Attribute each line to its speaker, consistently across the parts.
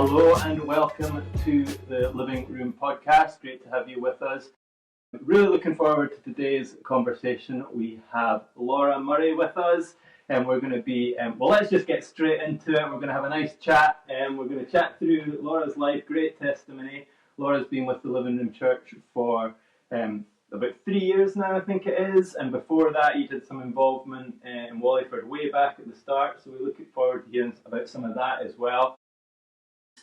Speaker 1: Hello and welcome to the Living Room podcast. Great to have you with us. Really looking forward to today's conversation. We have Laura Murray with us, and we're going to be, let's just get straight into it. We're going to have a nice chat, and we're going to chat through Laura's life, great testimony. Laura's been with the Living Room Church for about 3 years now, I think it is, and before that you did some involvement in Wallingford way back at the start, so we're looking forward to hearing about some of that as well.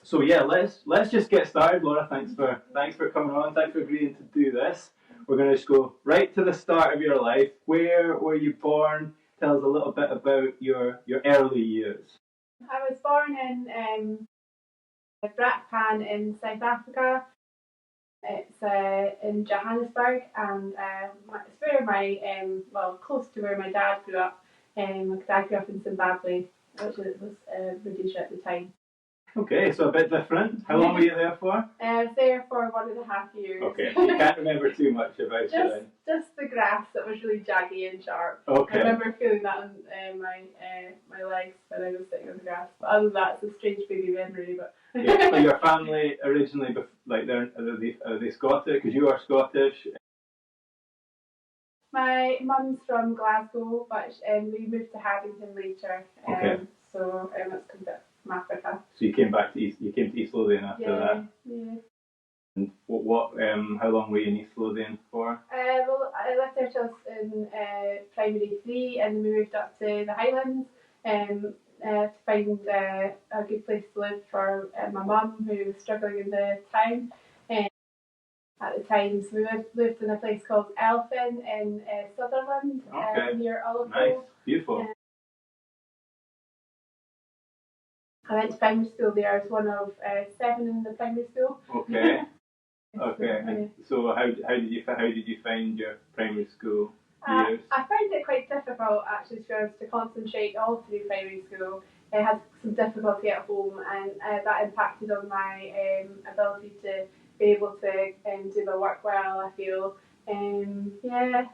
Speaker 1: So yeah, let's just get started. Laura, thanks for coming on. Thanks for agreeing to do this. We're going to just go right to the start of your life. Where were you born? Tell us a little bit about your early years.
Speaker 2: I was born in Brakpan in South Africa. It's in Johannesburg, and it's where close to where my dad grew up. My dad grew up in Zimbabwe, which was Rhodesia at the time.
Speaker 1: Okay, so a bit different. How long were you there for?
Speaker 2: I was there for 1.5 years.
Speaker 1: Okay, so you can't remember too much about it then.
Speaker 2: Just the grass that was really jaggy and sharp.
Speaker 1: Okay.
Speaker 2: I remember feeling that on my legs when I was sitting on the grass. But other than that, it's a strange baby memory. But
Speaker 1: yeah. So your family originally, are they Scottish? Because you are Scottish.
Speaker 2: My mum's from Glasgow, but we moved to Haddington later.
Speaker 1: Okay.
Speaker 2: So it's come back from Africa.
Speaker 1: So you came to East Lothian after that.
Speaker 2: Yeah.
Speaker 1: And how long were you in East Lothian for?
Speaker 2: I lived there till I was in primary 3, and then we moved up to the Highlands to find a good place to live for my mum, who was struggling in the town at the time. So we lived in a place called Elphin in Sutherland, near Ullapool.
Speaker 1: Nice, beautiful.
Speaker 2: I went to primary school there. I was one of 7 in the primary school.
Speaker 1: Okay. Okay. So how did you find your primary school years?
Speaker 2: I found it quite difficult, actually, to concentrate all through primary school. I had some difficulty at home, and that impacted on my ability to be able to do my work well, I feel. Yeah.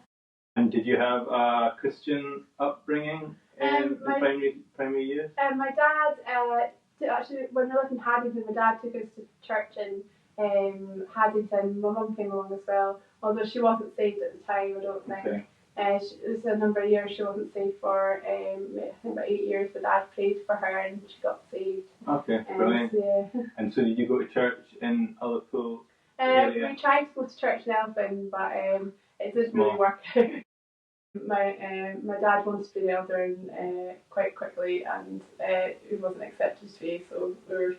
Speaker 2: And
Speaker 1: did you have a Christian upbringing in the primary years?
Speaker 2: My dad, actually, when we lived in Haddington, my dad took us to church in Haddington. My mum came along as well, although she wasn't saved at the time, I don't think.
Speaker 1: Okay.
Speaker 2: It was a number of years she wasn't saved for, I think about 8 years, but Dad prayed for her and she got saved.
Speaker 1: Okay, brilliant.
Speaker 2: Yeah.
Speaker 1: And so did you go to church in Ullapool area?
Speaker 2: We tried to go to church in Elphin, but it didn't really work out. My dad wanted to be the elder quite quickly, and he wasn't accepted to be, so we were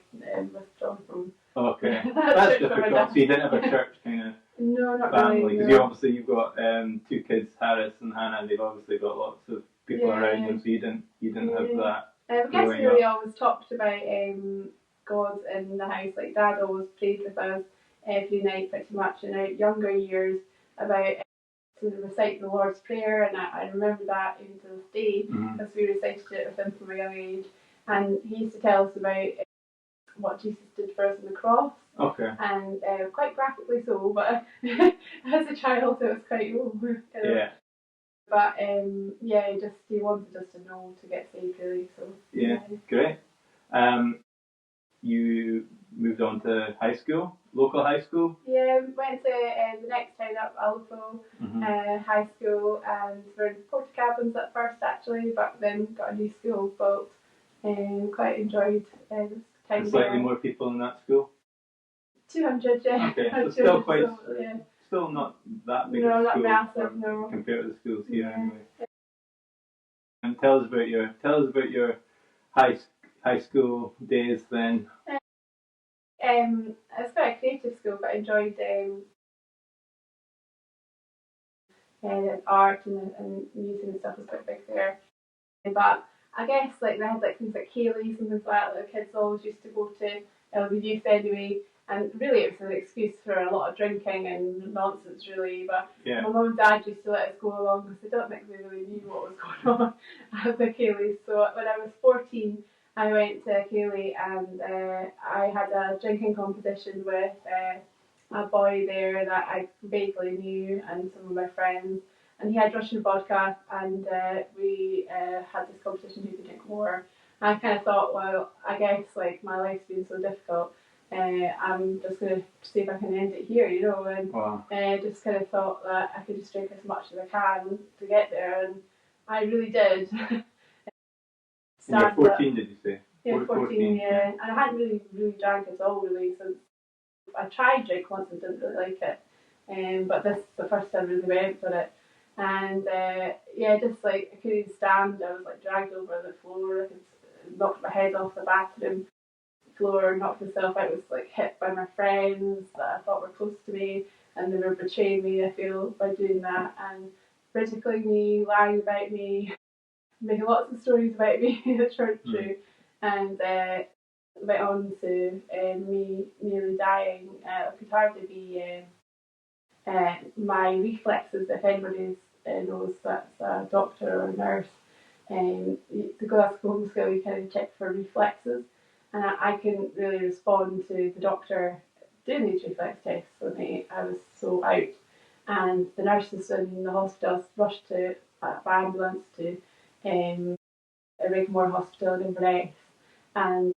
Speaker 2: withdrawn from.
Speaker 1: Okay, that's difficult. So you didn't have a church kind of family, because you've got 2 kids, Harris and Hannah. They've obviously got lots of people around them, so you didn't have that.
Speaker 2: I guess we really always talked about God in the house. Like Dad always prayed with us every night, pretty much in our younger years, about to recite the Lord's Prayer, and I remember that even to this day, because we recited it with him from a young age. And he used to tell us about what Jesus did for us on the cross.
Speaker 1: Okay.
Speaker 2: And quite graphically so, but as a child it was quite
Speaker 1: Yeah.
Speaker 2: But he wanted us to know to get saved, really. So
Speaker 1: yeah, great. You moved on to high school, local high school?
Speaker 2: Yeah, we went to the next town up, Ullapool High School, and we were in Portakabins at first actually, but then got a new school built, and quite enjoyed this time.
Speaker 1: And slightly more people in that school?
Speaker 2: 200, yeah.
Speaker 1: Okay, so still quite, still not that big a school.
Speaker 2: Not massive, no.
Speaker 1: Compared to the schools here anyway. And tell us about your high school days then.
Speaker 2: It's quite a creative school, but I enjoyed art and music and stuff was quite big there. But I guess they had things like Kayleys and things like that the kids always used to go to, the youth anyway. And really it was an excuse for a lot of drinking and nonsense, really. But my mum and dad used to let us go along because I don't think they really knew what was going on at the Kayleys. So when I was 14, I went to Keighley, and I had a drinking competition with a boy there that I vaguely knew and some of my friends. And he had Russian vodka, and we had this competition who could drink more. I kind of thought, well, I guess like my life's been so difficult. I'm just going to see if I can end it here, and
Speaker 1: Wow.
Speaker 2: just kind of thought that I could just drink as much as I can to get there, and I really did.
Speaker 1: And you're 14, did you say?
Speaker 2: Yeah, 14, yeah. And I hadn't really drank at all, really, since I tried drink once and didn't really like it. But this is the first time I really went for it. And just like I couldn't stand, I was like dragged over the floor, I knocked my head off the bathroom floor, knocked myself out, was like hit by my friends that I thought were close to me, and they were betraying me, I feel, by doing that, and ridiculing me, lying about me, making lots of stories about me that weren't true, and went on to me nearly dying. It could hardly be my reflexes, if anybody knows that's a doctor or a nurse. To Glasgow Home School, you kind of check for reflexes, and I couldn't really respond to the doctor doing these reflex tests for me. I was so out, and the nurses in the hospital rushed to by ambulance to Rigmore Hospital in Inverness, and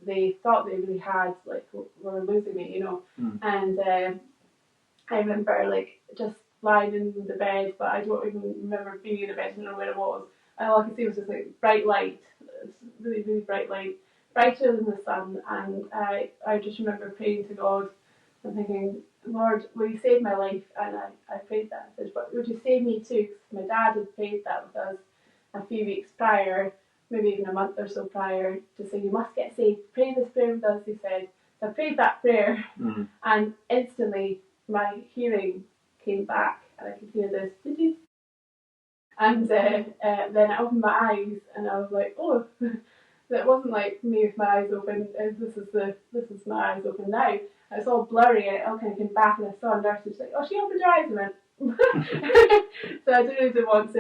Speaker 2: they thought they really had were losing me, and I remember like just lying in the bed, but I don't even remember being in the bed. I don't know where it was. All I could see was just like bright light, really, really bright light, brighter than the sun. And I just remember praying to God and thinking, Lord, will you save my life? And I prayed that. I said, but would you save me too? Because my dad had prayed that with us a few weeks prior, maybe even a month or so prior, to say, you must get saved. Pray this prayer with us, he said. So I prayed that prayer, and instantly my hearing came back, and I could hear this. And then I opened my eyes, and I was like, oh, that wasn't like me with my eyes open. This is my eyes open now. It's all blurry, and it all kind of came back, and I saw a nurse, and she's like, oh, she opened her eyes, and went. So I didn't really want to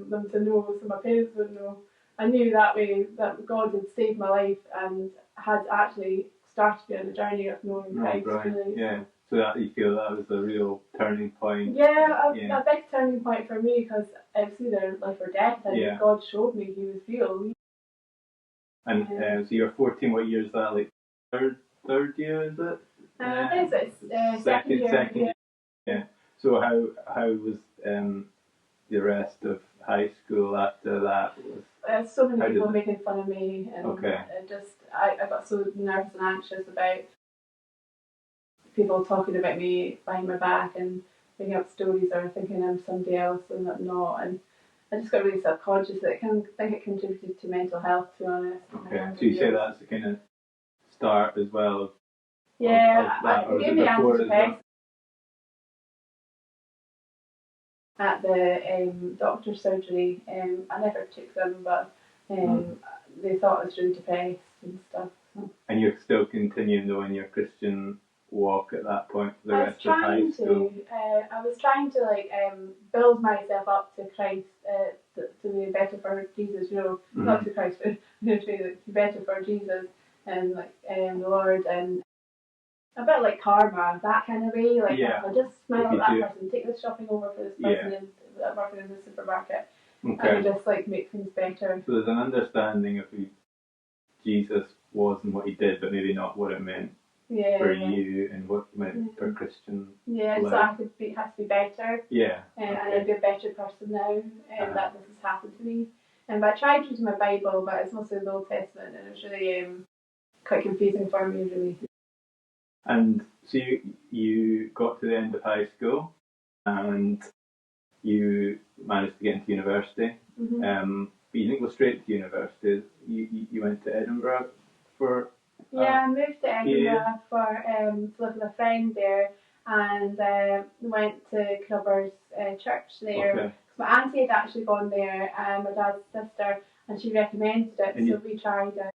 Speaker 2: them to know, so my parents would know. I knew that way that God had saved my life and had actually started me on a journey of knowing Christ. Really.
Speaker 1: Yeah. So that you feel that was a real turning point.
Speaker 2: Yeah, a big turning point for me, because it was either life or death, and God showed me He was real.
Speaker 1: And so you're 14. What year is that? Like third year, is it?
Speaker 2: I think it's second year.
Speaker 1: Yeah. So how was the rest of high school after that?
Speaker 2: So many people making fun of me, and I got so nervous and anxious about people talking about me behind my back and making up stories or thinking I'm somebody else and I'm not, and I just got really self-conscious. I think it contributed to mental health, to be honest.
Speaker 1: Okay, so you say that's the kind of start as well?
Speaker 2: It gave me antidepressants at the doctor's surgery. I never took them, but they thought I was really depressed and stuff. So.
Speaker 1: And you're still continuing though in your Christian walk at that point for the rest of high school?
Speaker 2: I was trying to build myself up to Christ, to be better for Jesus, not to Christ, but to be better for Jesus and the Lord, and a bit like karma, that kind of way. I'll just smile at that person, take this shopping over for this person working in the supermarket, and just make things better.
Speaker 1: So there's an understanding of who Jesus was and what He did, but maybe not what it meant. For you and what it meant for Christian life.
Speaker 2: So I have to be better. And I'd be a better person now, that this has happened to me. But I tried reading my Bible, but it's mostly the Old Testament, and it was really quite confusing for me, really.
Speaker 1: And so you got to the end of high school, and you managed to get into university. But you didn't go straight to university. You went to Edinburgh for.
Speaker 2: I moved to Edinburgh to live with a friend there, and went to Clubbers Church there.
Speaker 1: Okay.
Speaker 2: My auntie had actually gone there, my dad's sister, and she recommended it, so we tried it.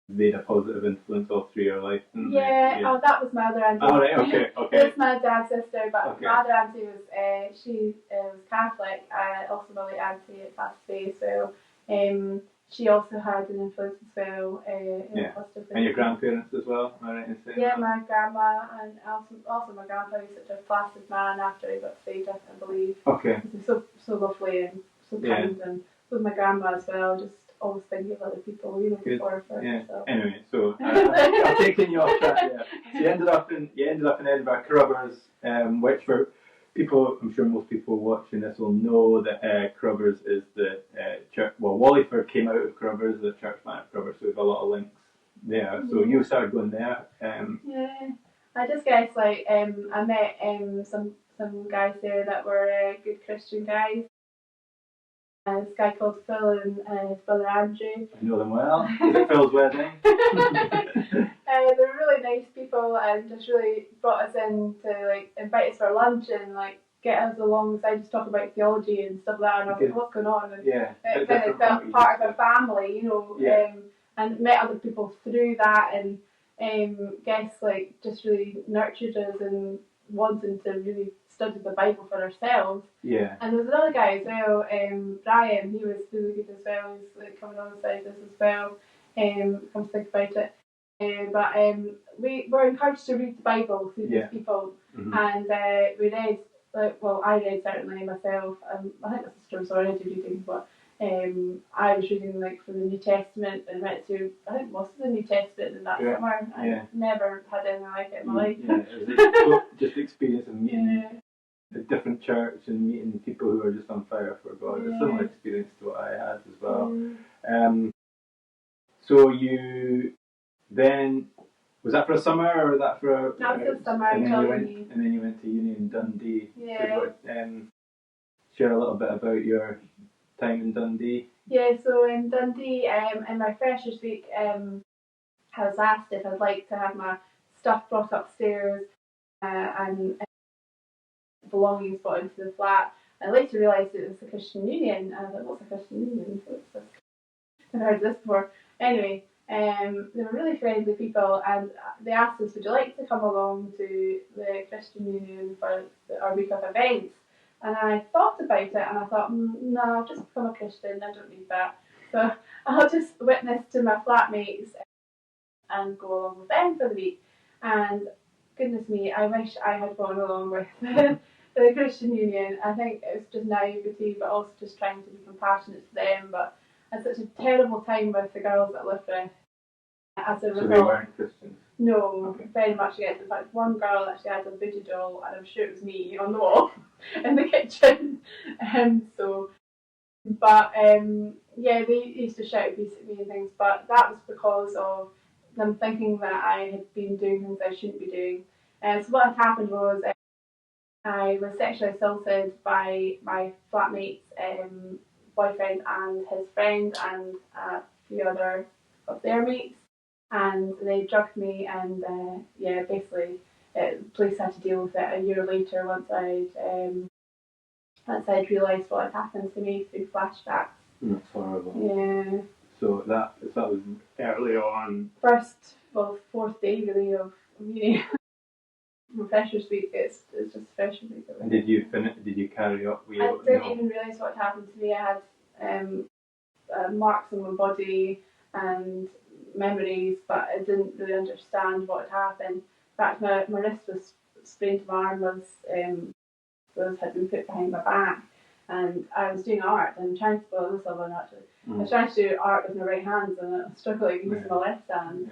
Speaker 1: Made a positive influence all through your life.
Speaker 2: That was my other auntie.
Speaker 1: Oh, right, okay.
Speaker 2: That's my dad's sister, but my other auntie was she was Catholic, also my late auntie at Fast Bay, so she also had an influence as well in a positive way.
Speaker 1: And your grandparents as well, am I right in saying that?
Speaker 2: My grandma, and also my grandpa was such a placid man after he got saved, I believe.
Speaker 1: Okay.
Speaker 2: He was so lovely and so kind and with my grandma as well, just always thinking of other people,
Speaker 1: Good.
Speaker 2: before her.
Speaker 1: Yeah.
Speaker 2: So.
Speaker 1: Anyway, so I'm taking you off track there. So you ended up in Edinburgh Carruthers, which for people, I'm sure most people watching this will know that Carruthers is the church. Well, Wallingford came out of Carruthers, the church man of Carruthers, so we have a lot of links there. So you started going there.
Speaker 2: Yeah, I just guess like I met some guys there that were good Christian guys. This guy called Phil and his brother Andrew.
Speaker 1: I know them well. Is it Phil's wedding?
Speaker 2: They were really nice people and just really brought us in to like invite us for lunch and like get us alongside to talk about theology and stuff like that. And I was like, what's going on? And
Speaker 1: yeah.
Speaker 2: it kind of felt part of a family,
Speaker 1: Yeah.
Speaker 2: and met other people through that and guess like just really nurtured us and wanting to really study the Bible for ourselves.
Speaker 1: Yeah.
Speaker 2: And there was another guy as well, Brian, he was really good as well. He's like coming alongside us as well. Come to think about it. But we were encouraged to read the Bible through these people, and we read. I read certainly myself. I think my sister was already reading, but I was reading like from the New Testament and went through I think most of the New Testament in that summer. I never had anything like it in my life.
Speaker 1: Yeah, it was just the experience of meeting a different church and meeting people who are just on fire for God. It's a similar experience to what I had as well. So you then, was that for a summer or was that for a...
Speaker 2: That was a summer
Speaker 1: and
Speaker 2: until
Speaker 1: then you went to uni in Dundee.
Speaker 2: Yeah.
Speaker 1: So, share a little bit about your time in Dundee.
Speaker 2: Yeah, so in Dundee, in my freshers week, I was asked if I'd like to have my stuff brought upstairs and belongings brought into the flat. I later realised it was a Christian Union, and I was like, what's a Christian Union? I've heard this before. Anyway, they were really friendly people, and they asked us, would you like to come along to the Christian Union for our week of events? And I thought about it, and I thought, no, I've just become a Christian, I don't need that. So I'll just witness to my flatmates and go along with them for the week. And goodness me, I wish I had gone along with the Christian Union. I think it was just naivety, but also just trying to be compassionate to them. But I had such a terrible time with the girls that I lived with. As a result,
Speaker 1: they weren't Christians?
Speaker 2: No, very much against. In fact, one girl actually had a voodoo doll, and I'm sure it was me on the wall in the kitchen. They used to shout abuse at me and things, but that was because of them thinking that I had been doing things I shouldn't be doing. So what had happened was I was sexually assaulted by my flatmate's boyfriend and his friend and a few other of their mates. And they drugged me, and basically, the police had to deal with it a year later once I'd realised what had happened to me through flashbacks.
Speaker 1: That's horrible.
Speaker 2: Yeah.
Speaker 1: So that was early on.
Speaker 2: Fourth day really of uni. Freshers week, it's just freshers week.
Speaker 1: And did you carry up?
Speaker 2: I didn't even realise what had happened to me. I had marks on my body and memories, but I didn't really understand what had happened. In fact, my wrist was sprained, my arm had been put behind my back, and I was doing art and trying to I was trying to do art with my right hand, and I was struggling using my left hand.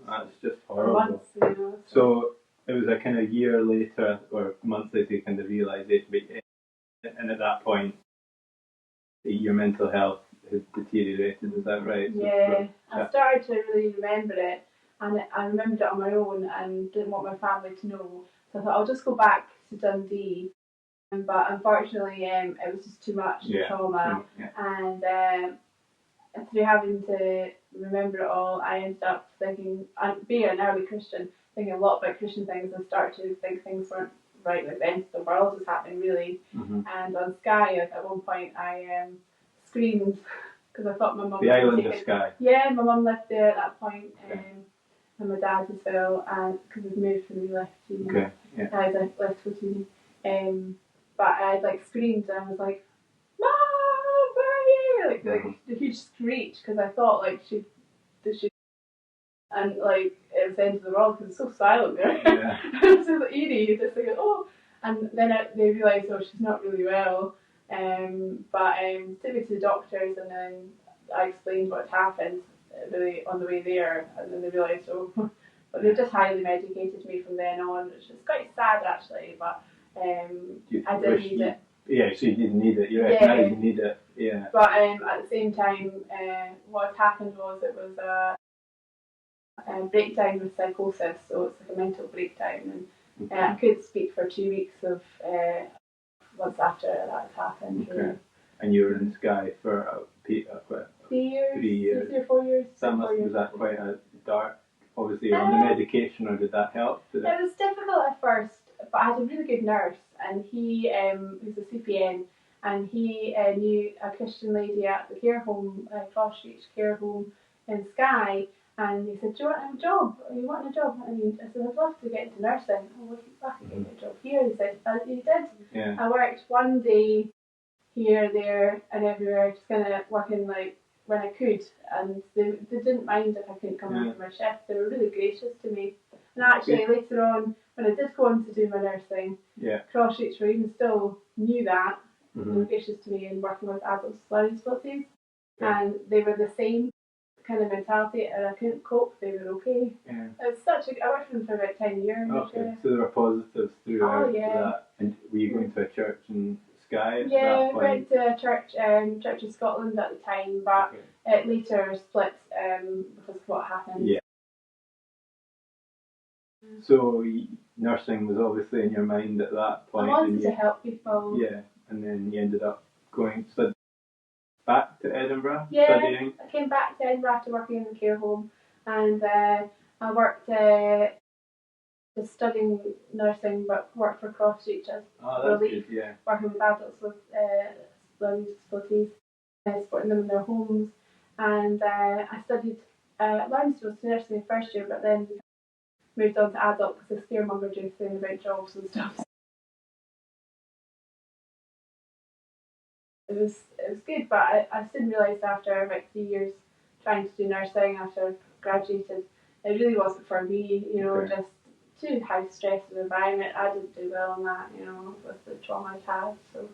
Speaker 1: That's just horrible.
Speaker 2: Months,
Speaker 1: So it was a kind of year later or months later you kind of realisation, and at that point your mental health has deteriorated, is that right?
Speaker 2: Yeah, I started to really remember it, and I remembered it on my own and didn't want my family to know, so I thought I'll just go back to Dundee. But unfortunately, it was just too much trauma, and through having to remember it all, I ended up thinking, being an early Christian, thinking a lot about Christian things, and started to think things weren't right, like the end of the world was happening really. And on Skye, at one point, I screamed because I thought my mum.
Speaker 1: The island of Skye.
Speaker 2: Yeah, my mum lived there at that point, and my dad as well, and because we've moved when we left uni.
Speaker 1: Okay. Yeah.
Speaker 2: I left for uni. But I screamed and I was like, "Mom, where are you?" Like a huge screech because I thought she and it was the end of the world because it's so silent there.
Speaker 1: Yeah.
Speaker 2: It was so eerie, just oh. And then they realised, oh, she's not really well. Took me to the doctors, and then I explained what happened really on the way there, and then they realised, oh, but they just highly medicated me from then on, which is quite sad actually, but I did need it.
Speaker 1: Yeah, so you didn't need it. You
Speaker 2: Yeah.
Speaker 1: recognise you need it. Yeah.
Speaker 2: But at the same time, what had happened was it was a breakdown with psychosis, so it's like a mental breakdown, and I could speak for 2 weeks of once after that had happened.
Speaker 1: Okay.
Speaker 2: Really.
Speaker 1: And you were in Skye for 3 years.
Speaker 2: 3 or 4 years.
Speaker 1: Was that quite a dark? Obviously, on the medication, or did that help?
Speaker 2: It was difficult at first, but I had a really good nurse, and he was a CPN, and he knew a Christian lady at the care home, Crossreach Care Home in Skye, and he said, "Do you want a job? Are you wanting a job?" And I said, "I'd love to get into nursing." "Oh, well, I can get you a job here." He said, and he did.
Speaker 1: Yeah.
Speaker 2: I worked one day here, there, and everywhere, just kind of working like when I could, and they didn't mind if I couldn't come after my shift. They were really gracious to me. And actually, later on, when I did go on to do my nursing, Crossreach were even still knew that. They were gracious to me in working with adults with learning disabilities, and they were the same kind of mentality, and I couldn't cope. They were okay.
Speaker 1: Yeah.
Speaker 2: It was I worked with them for about 10 years.
Speaker 1: Okay, so there were positives throughout that. And were you going to a church in Skye at that point?
Speaker 2: We went to a Church of Scotland at the time, but it later split because of what happened.
Speaker 1: Yeah. So nursing was obviously in your mind at that point.
Speaker 2: I wanted to help people.
Speaker 1: Yeah, and then you ended up going back to Edinburgh
Speaker 2: studying? I came back to Edinburgh after working in the care home, and I worked just studying nursing, but worked for Crossreach as relief, working with adults with learning disabilities, supporting them in their homes, and I studied learning disability nursing in first year, but then moved on to adult because the scaremonger do saying about jobs and stuff. It was good, but I soon realised after about 3 years trying to do nursing after I graduated, it really wasn't for me, just too high stress of environment. I didn't do well on that, with the trauma I'd had. So.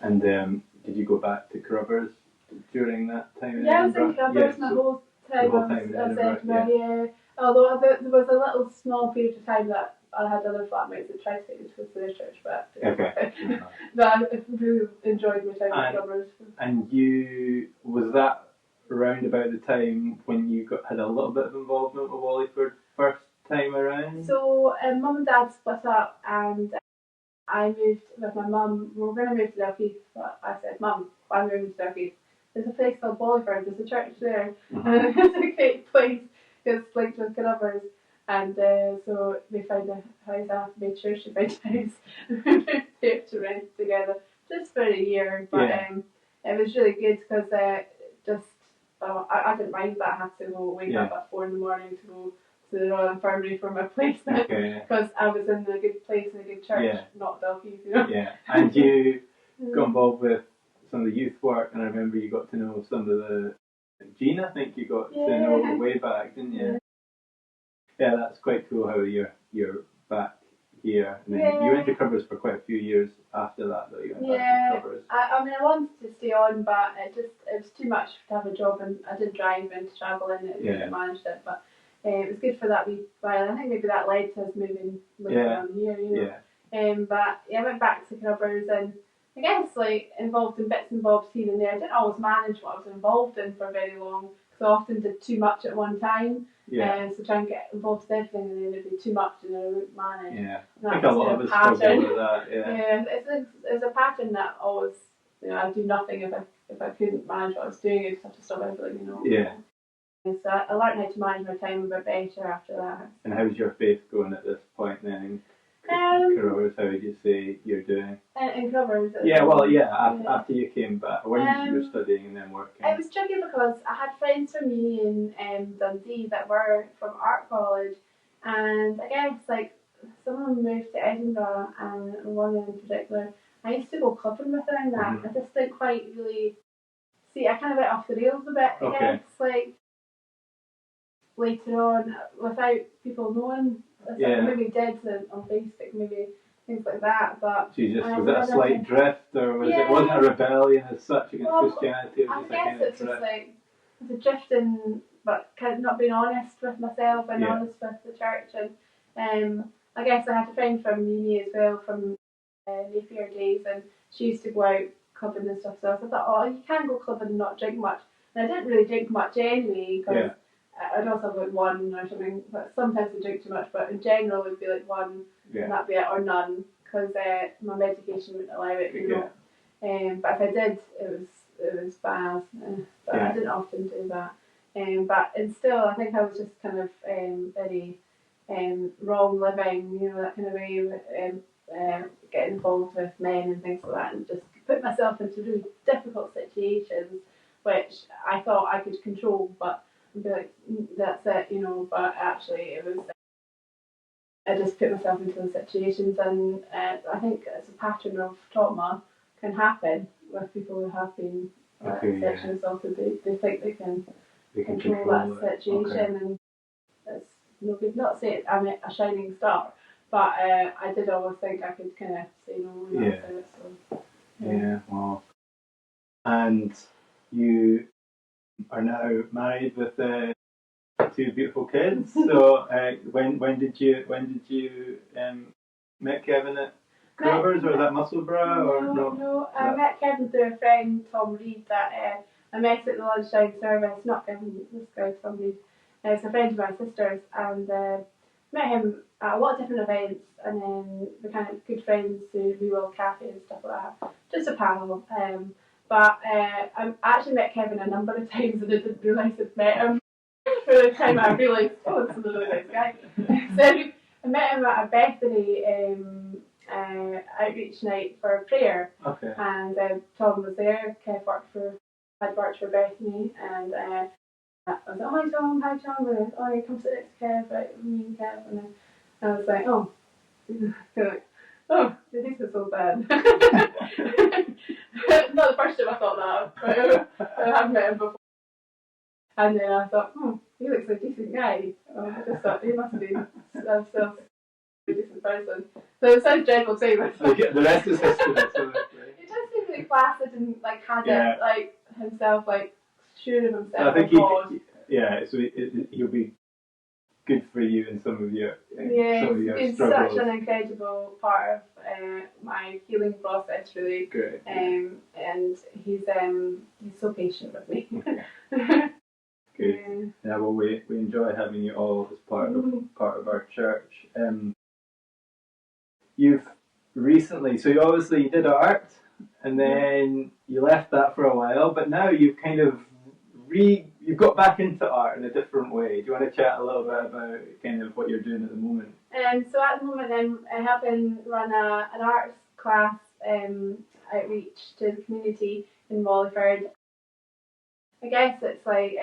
Speaker 1: And did you go back to Carruthers during that time in
Speaker 2: Edinburgh?
Speaker 1: I was
Speaker 2: in Carruthers my whole time in Edinburgh. Although there was a little small period of time that I had other flatmates that tried to get me to the church, but but I really enjoyed my time at Carruthers.
Speaker 1: And was that around about the time when you had a little bit of involvement with Wallingford first time around?
Speaker 2: So Mum and Dad split up, and I moved with my mum. We were going to move to Dalkeith, but I said, "Mum, I'm moving to Dalkeith. There's a place called Wallingford. There's a church there, and it's a great place. It's linked with Carruthers." And so they found a house. I made sure she found a house. We moved there to rent together just for a year, but it was really good because I didn't mind that I had to wake up at 4 in the morning to go to the Royal Infirmary for my placement because I was in a good place in a good church, not Dalkeith,
Speaker 1: Yeah, and you got involved with some of the youth work, and I remember you got to know some of the Jean, I think you got to know way back, didn't you? Yeah, that's quite cool how you're back here. And then you went to Carruthers for quite a few years after that, though. You went back to Carruthers.
Speaker 2: I wanted to stay on, but it was too much to have a job, and I did drive and travel, and I managed it. But it was good for that wee while. I think maybe that led to us moving later on here, But I went back to Carruthers, and I guess involved in bits and bobs here and there. I didn't always manage what I was involved in for very long, because I often did too much at one time. So try and get involved in everything, and then it'd be too much and I wouldn't manage.
Speaker 1: Yeah, I think a lot of us struggle with that.
Speaker 2: It's a pattern that always, I'd do nothing if I couldn't manage what I was doing. I just have to stop everything, And so I learned how to manage my time a bit better after that.
Speaker 1: And how's your faith going at this point then? Carruthers, how would you say you're doing?
Speaker 2: In Carruthers?
Speaker 1: After you came back, when you were studying and then working?
Speaker 2: It was tricky because I had friends from uni in Dundee that were from art college, and I guess some of them moved to Edinburgh, and one in particular, I used to go clubbing with her and that. I just didn't quite really see, I kind of went off the rails a bit, I guess, later on, without people knowing. Maybe did on Facebook, maybe things like that. But
Speaker 1: So you just,
Speaker 2: I
Speaker 1: was it a slight drift, or was it, wasn't a rebellion as such against Christianity? It was
Speaker 2: I
Speaker 1: just a
Speaker 2: guess
Speaker 1: kind of
Speaker 2: it's just
Speaker 1: drift.
Speaker 2: like it's a drifting, but kind of not being honest with myself and honest with the church. And I guess I had a friend from uni as well, from Napier days, and she used to go out clubbing and stuff. So I thought, oh, you can go clubbing and not drink much. And I didn't really drink much anyway, because I'd also have like one or something. But sometimes I drink too much, but in general it would be like one, and that'd be it, or none, because my medication wouldn't allow it, you know. But if I did, it was bad. But I didn't often do that. But and still, I think I was just kind of very wrong living, you know, that kind of way, getting involved with men and things like that, and just put myself into really difficult situations, which I thought I could control, but I'd be like, that's it, you know. But actually, it was. I just put myself into those situations, and I think it's a pattern of trauma can happen with people who have been sexually assaulted. They think they can control that situation, and it's no good. Not saying I'm a shining star, but I did always think I could kind of say no. And that's it, so,
Speaker 1: well, and you are now married with two beautiful kids. So when did you meet Kevin at Clovers, or was that Musselburgh? Or
Speaker 2: no. I met Kevin through a friend, Tom Reed, that I met at the lunchtime service. Not Kevin, this guy, Tom Reed. It's a friend of my sister's, and met him at a lot of different events, and then we're kind of good friends through Wee World Cafe and stuff like that. Just a panel. But I actually met Kevin a number of times, and I didn't realise I'd met him. For the time I realised, oh, this is a really nice guy. So I met him at a Bethany outreach night for prayer.
Speaker 1: Okay.
Speaker 2: And Tom was there. Kev had worked for Bethany, and I was like, hi Tom, and oh, you come sit next to Kev, right, me and Kev, and then I was like, oh, this is so bad. Not the first time I thought that, but I have met him before. And then I thought, he looks like a decent guy. I just thought he must be a decent person. So it sounds dreadful saying this.
Speaker 1: The rest is history. So
Speaker 2: he just seemed really placid and like had it like himself, like sure of himself.
Speaker 1: I think so he'll be good for you in some of your
Speaker 2: he's
Speaker 1: struggles.
Speaker 2: Such an incredible part of my healing process, really.
Speaker 1: Great.
Speaker 2: And he's so patient with me.
Speaker 1: Good. Yeah, well, we enjoy having you all as part of our church. You've recently, so you did art, and then you left that for a while, but now you've kind of you've got back into art in a different way. Do you want to chat a little bit about kind of what you're doing at the moment?
Speaker 2: So at the moment, I'm helping run an arts class outreach to the community in Wallingford. I guess it's like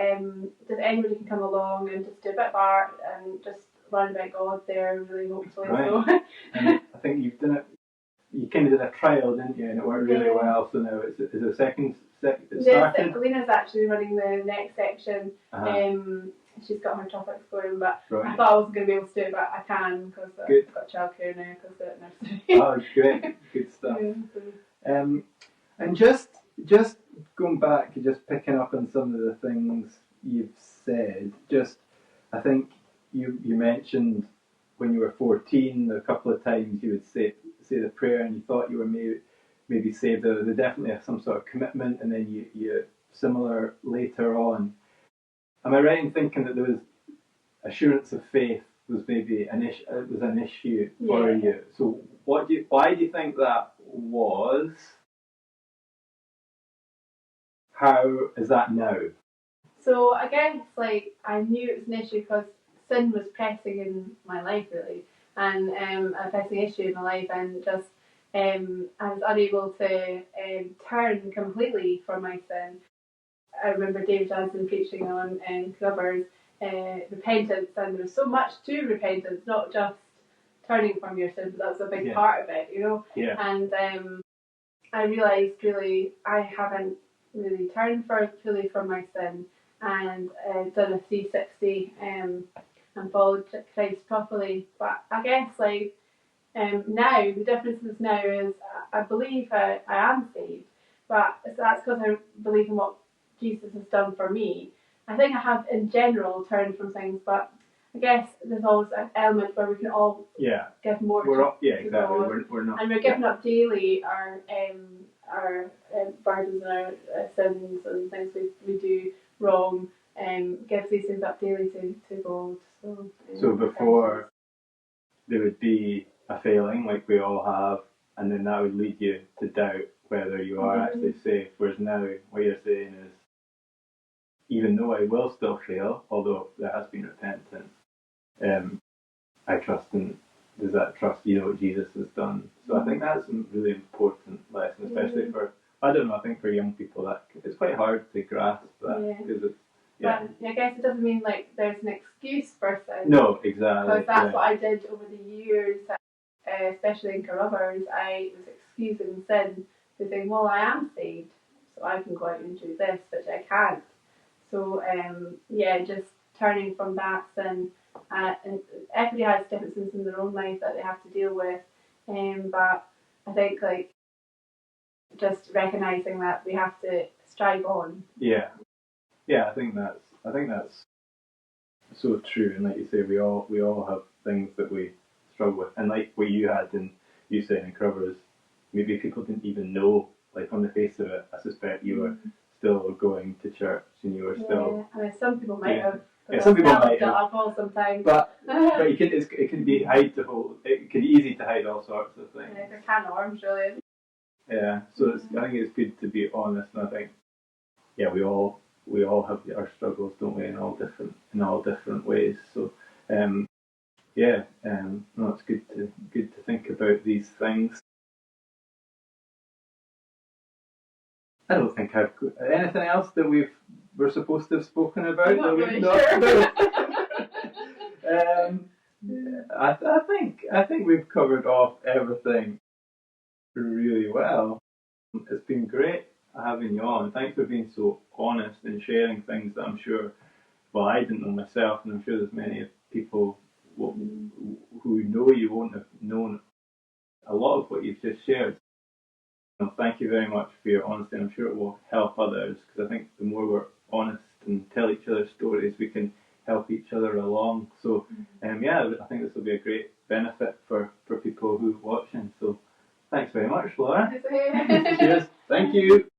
Speaker 2: just anybody can come along and just do a bit of art and just learn about God there, really, hopefully.
Speaker 1: Right.
Speaker 2: So.
Speaker 1: And I think you've done it. You kind of did a trial, didn't you? And it worked really well. So now is there a second it started?
Speaker 2: Lena's actually running the next section. She's got her topics going, but I thought I wasn't going to be able to do it, but I can because I've got childcare now because of nursery.
Speaker 1: Oh, great, good stuff. And just going back, just picking up on some of the things you've said. I think you mentioned when you were 14, a couple of times you would say the prayer, and you thought you were maybe saved. There definitely some sort of commitment, and then you similar later on. Am I right in thinking that there was assurance of faith was maybe an issue for you? So why do you think that was? How is that now?
Speaker 2: So I guess I knew it was an issue because sin was pressing in my life, really, and a pressing issue in my life, and just I was unable to turn completely from my sin. I remember David Johnson preaching on Clovers repentance, and there was so much to repentance, not just turning from your sin, but that was a big part of it, you know.
Speaker 1: Yeah.
Speaker 2: And I realised really I haven't really turned fully from my sin, and done a 360 and followed Christ properly. But I guess Now, the difference is now is I believe I am saved, but that's because I believe in what Jesus has done for me. I think I have in general turned from things, but I guess there's always an element where we can all give more to God.
Speaker 1: We're not,
Speaker 2: and we're giving up daily our burdens and our sins and things we do wrong, give these things up daily to God.
Speaker 1: So before there would be a failing like we all have, and then that would lead you to doubt whether you are actually safe. Whereas now, what you're saying is, even though I will still fail, although there has been repentance, I trust in. Does that trust what Jesus has done? So I think that's a really important lesson, especially for, I don't know, I think for young people that it's quite hard to grasp that because it's.
Speaker 2: But I guess it doesn't mean like there's an excuse for sin.
Speaker 1: No, exactly.
Speaker 2: Because that's what I did over the years, especially in Carruthers. I was excusing sin to saying, well, I am saved, so I can go out and do this, which I can't. So, just turning from that sin. And everybody has different sins in their own life that they have to deal with. But I think like just recognising that we have to strive on.
Speaker 1: Yeah, I think that's so true. And like you say, we all have things that we struggle with. And like what you had and you saying in Carruthers, maybe people didn't even know. Like on the face of it, I suspect you were still going to church and you were still.
Speaker 2: I mean, some people might have.
Speaker 1: Yeah, some people might have.
Speaker 2: Alcohol sometimes.
Speaker 1: But it can be it can be easy to hide all sorts of things.
Speaker 2: Yeah, it's a can of worms, really.
Speaker 1: Yeah, so I think it's good to be honest, and I think we all have our struggles, don't we, in all different ways. So no, it's good to think about these things. I don't think I've got anything else that we're supposed to have spoken about.
Speaker 2: I'm not really sure.
Speaker 1: I think we've covered off everything really well. It's been great having you on. Thanks for being so honest and sharing things that I'm sure, well, I didn't know myself, and I'm sure there's many people who know you won't have known a lot of what you've just shared. Thank you very much for your honesty, and I'm sure it will help others, because I think the more we're honest and tell each other stories, we can help each other along. So, I think this will be a great benefit for people who are watching. So, thanks very much, Laura. Cheers. Thank you.